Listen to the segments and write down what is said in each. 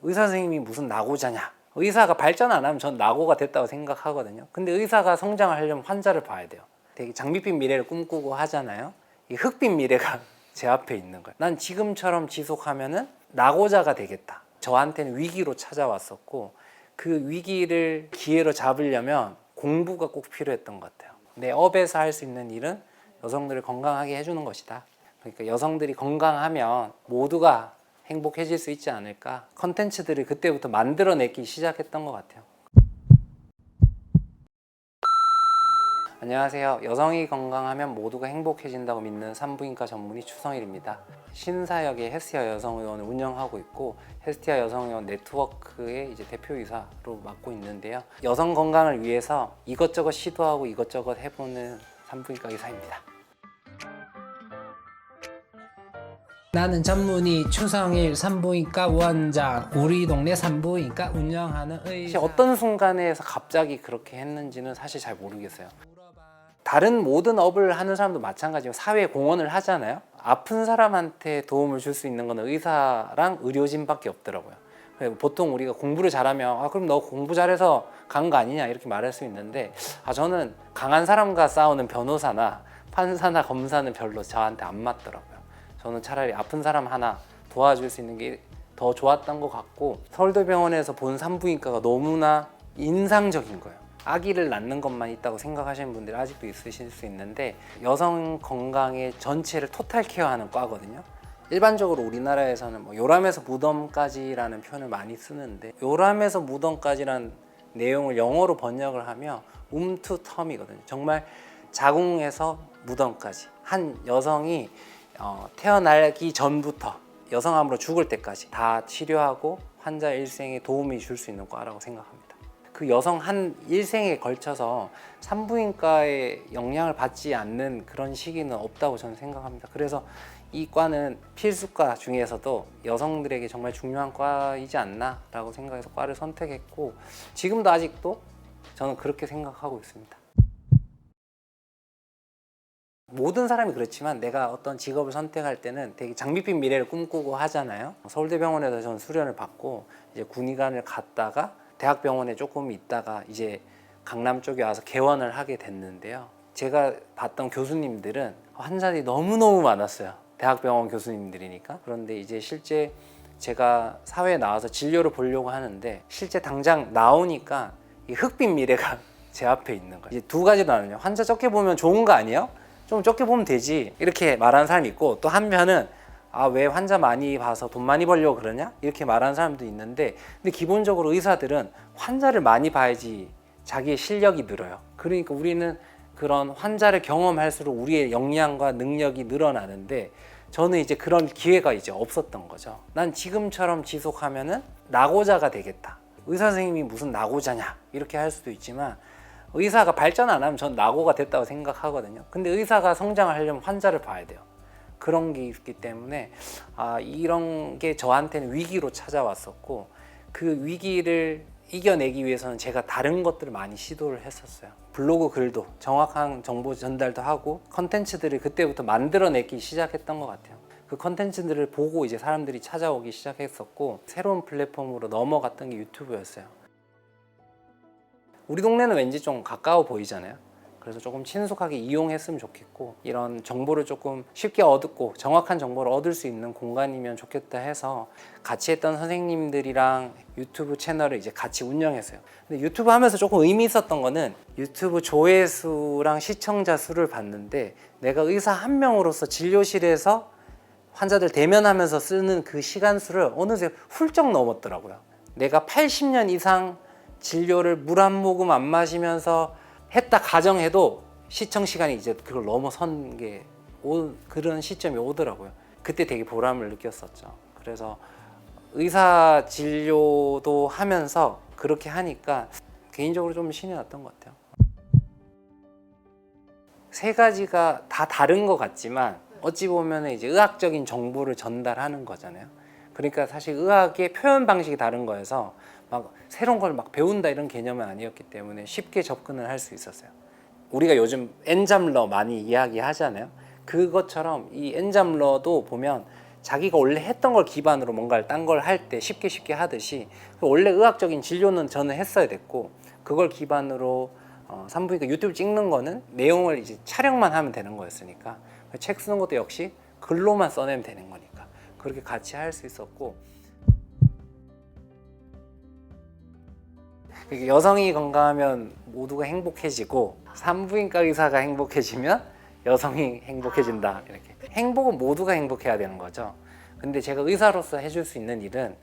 의사 선생님이 무슨 낙오자냐. 의사가 발전 안 하면 전 낙오가 됐다고 생각하거든요. 근데 의사가 성장을 하려면 환자를 봐야 돼요. 되게 장밋빛 미래를 꿈꾸고 하잖아요. 이 흑빛 미래가 제 앞에 있는 거예요. 난 지금처럼 지속하면은 낙오자가 되겠다. 저한테는 위기로 찾아왔었고 그 위기를 기회로 잡으려면 공부가 꼭 필요했던 것 같아요. 내 업에서 할 수 있는 일은 여성들을 건강하게 해주는 것이다. 그러니까 여성들이 건강하면 모두가 행복해질 수 있지 않을까. 컨텐츠들을 그때부터 만들어내기 시작했던 것 같아요. 안녕하세요. 여성이 건강하면 모두가 행복해진다고 믿는 산부인과 전문의 추성일입니다. 신사역의 헬스티아 여성의원을 운영하고 있고 헬스티아 여성의원 네트워크의 이제 대표이사로 맡고 있는데요. 여성 건강을 위해서 이것저것 시도하고 이것저것 해보는 산부인과 의사입니다. 나는 전문의 추성일 산부인과 원장, 우리 동네 산부인과 운영하는 의사. 어떤 순간에서 갑자기 그렇게 했는지는 사실 잘 모르겠어요. 다른 모든 업을 하는 사람도 마찬가지고 사회에 공헌을 하잖아요. 아픈 사람한테 도움을 줄 수 있는 건 의사랑 의료진밖에 없더라고요. 보통 우리가 공부를 잘하면 그럼 너 공부 잘해서 간 거 아니냐 이렇게 말할 수 있는데 저는 강한 사람과 싸우는 변호사나 판사나 검사는 별로 저한테 안 맞더라고요. 저는 차라리 아픈 사람 하나 도와줄 수 있는 게 더 좋았던 것 같고 서울대병원에서 본 산부인과가 너무나 인상적인 거예요. 아기를 낳는 것만 있다고 생각하시는 분들이 아직도 있으실 수 있는데 여성 건강의 전체를 토탈 케어하는 과거든요. 일반적으로 우리나라에서는 요람에서 무덤까지라는 표현을 많이 쓰는데 요람에서 무덤까지라는 내용을 영어로 번역을 하면 to term이거든요. 정말 자궁에서 무덤까지 한 여성이 태어나기 전부터 여성암으로 죽을 때까지 다 치료하고 환자 일생에 도움이 줄 수 있는 과라고 생각합니다. 그 여성 한 일생에 걸쳐서 산부인과의 영향을 받지 않는 그런 시기는 없다고 저는 생각합니다. 그래서 이 과는 필수과 중에서도 여성들에게 정말 중요한 과이지 않나 라고 생각해서 과를 선택했고 지금도 아직도 저는 그렇게 생각하고 있습니다. 모든 사람이 그렇지만 내가 어떤 직업을 선택할 때는 되게 장밋빛 미래를 꿈꾸고 하잖아요. 서울대병원에서 저는 수련을 받고 이제 군의관을 갔다가 대학병원에 조금 있다가 이제 강남 쪽에 와서 개원을 하게 됐는데요. 제가 봤던 교수님들은 환자들이 너무너무 많았어요. 대학병원 교수님들이니까. 그런데 이제 실제 제가 사회에 나와서 진료를 보려고 하는데 실제 당장 나오니까 이 흑빛 미래가 제 앞에 있는 거예요. 이제 두 가지로 나누냐. 환자 적게 보면 좋은 거 아니에요? 좀 적게 보면 되지 이렇게 말하는 사람이 있고 또 한편은 왜 환자 많이 봐서 돈 많이 벌려고 그러냐 이렇게 말하는 사람도 있는데 근데 기본적으로 의사들은 환자를 많이 봐야지 자기의 실력이 늘어요. 그러니까 우리는 그런 환자를 경험할수록 우리의 역량과 능력이 늘어나는데 저는 이제 그런 기회가 이제 없었던 거죠. 난 지금처럼 지속하면은 낙오자가 되겠다. 의사 선생님이 무슨 낙오자냐 이렇게 할 수도 있지만 의사가 발전 안 하면 전 낙오가 됐다고 생각하거든요. 근데 의사가 성장을 하려면 환자를 봐야 돼요. 그런 게 있기 때문에 이런 게 저한테는 위기로 찾아왔었고 그 위기를 이겨내기 위해서는 제가 다른 것들을 많이 시도를 했었어요. 블로그 글도 정확한 정보 전달도 하고 컨텐츠들을 그때부터 만들어내기 시작했던 것 같아요. 그 컨텐츠들을 보고 이제 사람들이 찾아오기 시작했었고 새로운 플랫폼으로 넘어갔던 게 유튜브였어요. 우리 동네는 왠지 좀 가까워 보이잖아요. 그래서 조금 친숙하게 이용했으면 좋겠고 이런 정보를 조금 쉽게 얻고 정확한 정보를 얻을 수 있는 공간이면 좋겠다 해서 같이 했던 선생님들이랑 유튜브 채널을 이제 같이 운영했어요. 근데 유튜브 하면서 조금 의미 있었던 거는 유튜브 조회수랑 시청자 수를 봤는데 내가 의사 한 명으로서 진료실에서 환자들 대면하면서 쓰는 그 시간 수를 어느새 훌쩍 넘었더라고요. 내가 80년 이상 진료를 물 한 모금 안 마시면서 했다 가정해도 시청 시간이 이제 그걸 넘어선 게 그런 시점이 오더라고요. 그때 되게 보람을 느꼈었죠. 그래서 의사 진료도 하면서 그렇게 하니까 개인적으로 좀 신이 났던 것 같아요. 세 가지가 다 다른 것 같지만 어찌 보면 이제 의학적인 정보를 전달하는 거잖아요. 그러니까 사실 의학의 표현 방식이 다른 거여서 막 새로운 걸 막 배운다 이런 개념은 아니었기 때문에 쉽게 접근을 할 수 있었어요. 우리가 요즘 엔잠러 많이 이야기하잖아요. 그것처럼 이 엔잠러도 보면 자기가 원래 했던 걸 기반으로 뭔가를 딴 걸 할 때 쉽게 하듯이 원래 의학적인 진료는 저는 했어야 됐고 그걸 기반으로 산부인과 유튜브 찍는 거는 내용을 이제 촬영만 하면 되는 거였으니까 책 쓰는 것도 역시 글로만 써내면 되는 거니까 그렇게 같이 할 수 있었고 여성이 건강하면 모두가 행복해지고 산부인과 의사가 행복해지면 여성이 행복해진다. 이렇게 행복은 모두가 행복해야 되는 거죠. 근데 제가 의사로서 해줄 수 있는 일은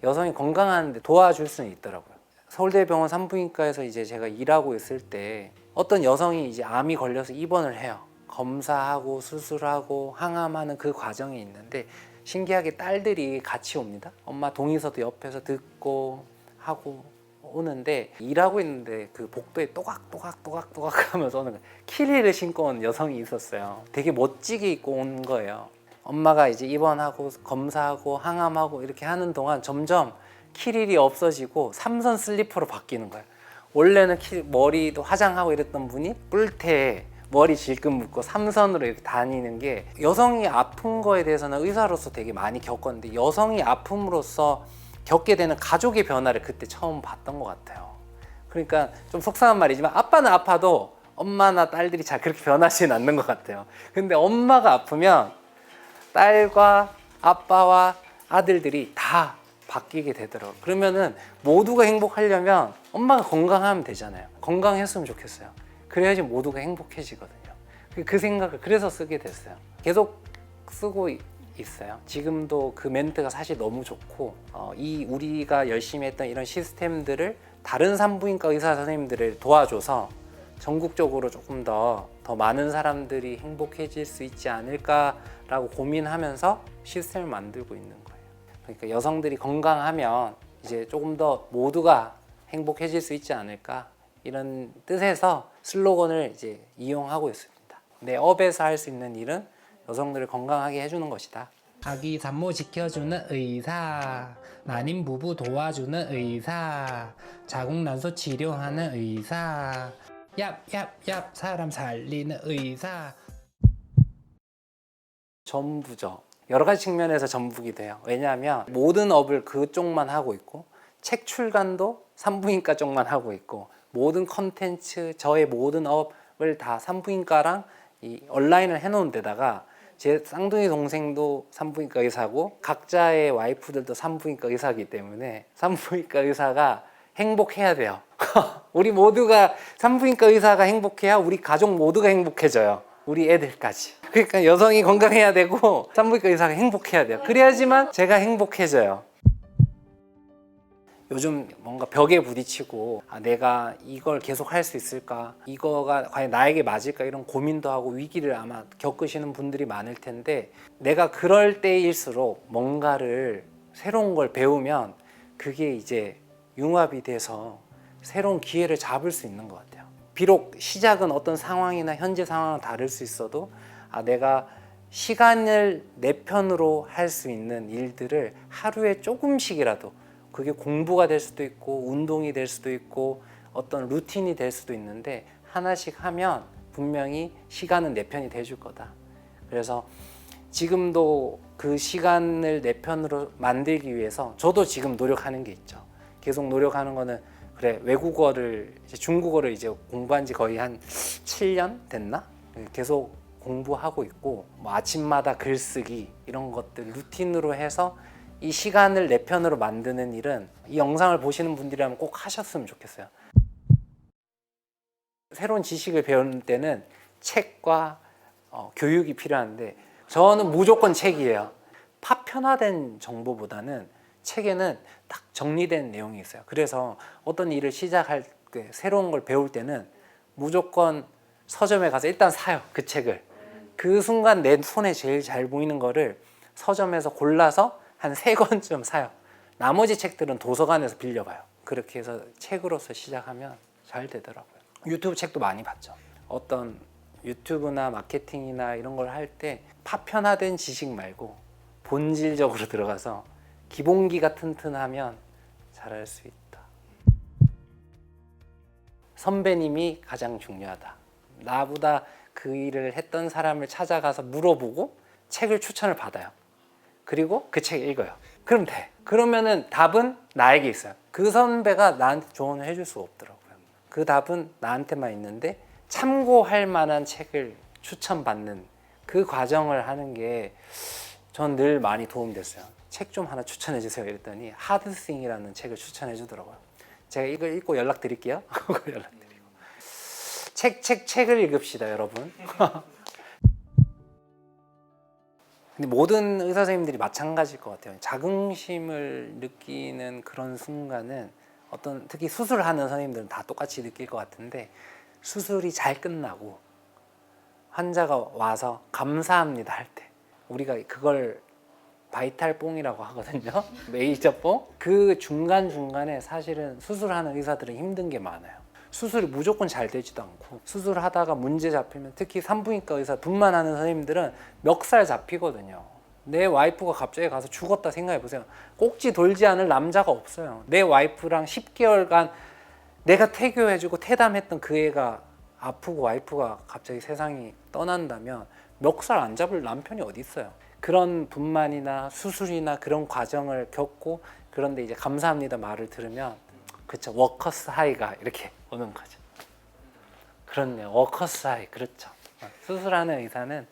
여성이 건강하는데 도와줄 수는 있더라고요. 서울대병원 산부인과에서 이제 제가 일하고 있을 때 어떤 여성이 이제 암이 걸려서 입원을 해요. 검사하고 수술하고 항암하는 그 과정이 있는데 신기하게 딸들이 같이 옵니다. 엄마 동의서도 옆에서 듣고 하고 오는데 일하고 있는데 그 복도에 또각또각 하면서 오는 거예요. 키리를 신고 온 여성이 있었어요. 되게 멋지게 입고 온 거예요. 엄마가 이제 입원하고 검사하고 항암하고 이렇게 하는 동안 점점 키릴이 없어지고 삼선 슬리퍼로 바뀌는 거예요. 원래는 머리도 화장하고 이랬던 분이 뿔테에 머리 질끈 묶고 삼선으로 이렇게 다니는 게 여성이 아픈 거에 대해서는 의사로서 되게 많이 겪었는데 여성이 아픔으로써 겪게 되는 가족의 변화를 그때 처음 봤던 것 같아요. 그러니까 좀 속상한 말이지만 아빠는 아파도 엄마나 딸들이 잘 그렇게 변하지는 않는 것 같아요. 근데 엄마가 아프면 딸과 아빠와 아들들이 다 바뀌게 되더라고요. 그러면은 모두가 행복하려면 엄마가 건강하면 되잖아요. 건강했으면 좋겠어요. 그래야지 모두가 행복해지거든요. 그 생각을 그래서 쓰게 됐어요. 계속 쓰고 있어요. 지금도 그 멘트가 사실 너무 좋고 이 우리가 열심히 했던 이런 시스템들을 다른 산부인과 의사 선생님들을 도와줘서 전국적으로 조금 더 많은 사람들이 행복해질 수 있지 않을까라고 고민하면서 시스템을 만들고 있는 거예요. 그러니까 여성들이 건강하면 이제 조금 더 모두가 행복해질 수 있지 않을까 이런 뜻에서 슬로건을 이제 이용하고 있습니다. 내 업에서 할 수 있는 일은 여성들을 건강하게 해주는 것이다. 아기 산모 지켜주는 의사, 난임 부부 도와주는 의사, 자궁난소 치료하는 의사, 얍 사람 살리는 의사. 전부죠. 여러 가지 측면에서 전부기 돼요. 왜냐하면 모든 업을 그쪽만 하고 있고 책 출간도 산부인과 쪽만 하고 있고 모든 컨텐츠, 저의 모든 업을 다 산부인과랑 이 온라인을 해놓은 데다가 제 쌍둥이 동생도 산부인과 의사고 각자의 와이프들도 산부인과 의사이기 때문에 산부인과 의사가 행복해야 돼요. 우리 모두가 산부인과 의사가 행복해야 우리 가족 모두가 행복해져요. 우리 애들까지. 그러니까 여성이 건강해야 되고 산부인과 의사가 행복해야 돼요. 그래야지만 제가 행복해져요. 요즘 뭔가 벽에 부딪히고 내가 이걸 계속 할 수 있을까? 이거가 과연 나에게 맞을까? 이런 고민도 하고 위기를 아마 겪으시는 분들이 많을 텐데 내가 그럴 때일수록 뭔가를 새로운 걸 배우면 그게 이제 융합이 돼서 새로운 기회를 잡을 수 있는 것 같아요. 비록 시작은 어떤 상황이나 현재 상황은 다를 수 있어도 내가 시간을 내 편으로 할 수 있는 일들을 하루에 조금씩이라도 그게 공부가 될 수도 있고 운동이 될 수도 있고 어떤 루틴이 될 수도 있는데 하나씩 하면 분명히 시간은 내 편이 돼줄 거다. 그래서 지금도 그 시간을 내 편으로 만들기 위해서 저도 지금 노력하는 게 있죠. 계속 노력하는 거는 그래 외국어를 중국어를 이제 공부한 지 거의 한 7년 됐나? 계속 공부하고 있고 뭐 아침마다 글쓰기 이런 것들 루틴으로 해서 이 시간을 내 편으로 만드는 일은 이 영상을 보시는 분들이라면 꼭 하셨으면 좋겠어요. 새로운 지식을 배우는 때는 책과 교육이 필요한데 저는 무조건 책이에요. 파편화된 정보보다는 책에는 딱 정리된 내용이 있어요. 그래서 어떤 일을 시작할 때 새로운 걸 배울 때는 무조건 서점에 가서 일단 사요. 그 책을. 그 순간 내 손에 제일 잘 보이는 거를 서점에서 골라서 한 3권쯤 사요. 나머지 책들은 도서관에서 빌려봐요. 그렇게 해서 책으로서 시작하면 잘 되더라고요. 유튜브 책도 많이 봤죠. 어떤 유튜브나 마케팅이나 이런 걸 할 때 파편화된 지식 말고 본질적으로 들어가서 기본기가 튼튼하면 잘할 수 있다. 선배님이 가장 중요하다. 나보다 그 일을 했던 사람을 찾아가서 물어보고 책을 추천을 받아요. 그리고 그 책 읽어요. 그럼 돼. 그러면은 답은 나에게 있어요. 그 선배가 나한테 조언을 해줄 수가 없더라고요. 그 답은 나한테만 있는데 참고할 만한 책을 추천받는 그 과정을 하는 게 전 늘 많이 도움됐어요. 책 좀 하나 추천해 주세요 이랬더니 하드싱이라는 책을 추천해 주더라고요. 제가 이걸 읽고 연락드릴게요. 연락드리고 책을 읽읍시다 여러분. 근데 모든 의사 선생님들이 마찬가지일 것 같아요. 자긍심을 느끼는 그런 순간은 어떤 특히 수술하는 선생님들은 다 똑같이 느낄 것 같은데 수술이 잘 끝나고 환자가 와서 감사합니다 할 때 우리가 그걸 바이탈 뽕이라고 하거든요. 메이저 뽕. 그 중간중간에 사실은 수술하는 의사들은 힘든 게 많아요. 수술이 무조건 잘 되지도 않고 수술하다가 문제 잡히면 특히 산부인과 의사 분만하는 선생님들은 멱살 잡히거든요. 내 와이프가 갑자기 가서 죽었다 생각해 보세요. 꼭지 돌지 않을 남자가 없어요. 내 와이프랑 10개월간 내가 태교해주고 태담했던 그 애가 아프고 와이프가 갑자기 세상이 떠난다면 멱살 안 잡을 남편이 어디 있어요. 그런 분만이나 수술이나 그런 과정을 겪고 그런데 이제 감사합니다 말을 들으면 그렇죠. 워커스 하이가 이렇게 오는 거죠. 그렇네요. 워커스 하이. 그렇죠. 수술하는 의사는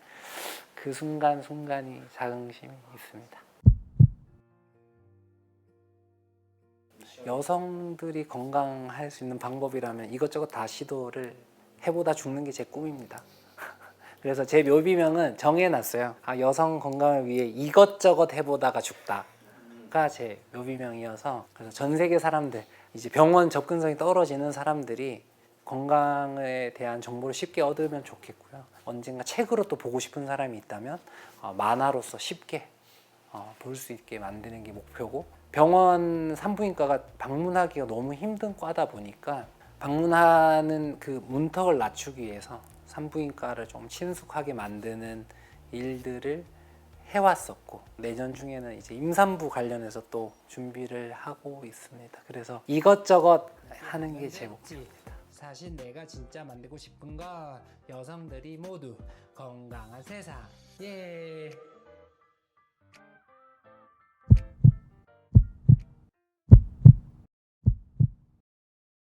그 순간순간이 자긍심이 있습니다. 여성들이 건강할 수 있는 방법이라면 이것저것 다 시도를 해보다 죽는 게 제 꿈입니다. 그래서 제 묘비명은 정해놨어요. 여성 건강을 위해 이것저것 해보다가 죽다가 제 묘비명이어서 그래서 전 세계 사람들 이제 병원 접근성이 떨어지는 사람들이 건강에 대한 정보를 쉽게 얻으면 좋겠고요. 언젠가 책으로 또 보고 싶은 사람이 있다면 만화로서 쉽게 볼 수 있게 만드는 게 목표고 병원 산부인과가 방문하기가 너무 힘든 과다 보니까 방문하는 그 문턱을 낮추기 위해서 산부인과를 좀 친숙하게 만드는 일들을 해왔었고 내년 중에는 이제 임산부 관련해서 또 준비를 하고 있습니다. 그래서 이것저것 하는 게 제 목표입니다. 사실 내가 진짜 만들고 싶은 건 여성들이 모두 건강한 세상. 예.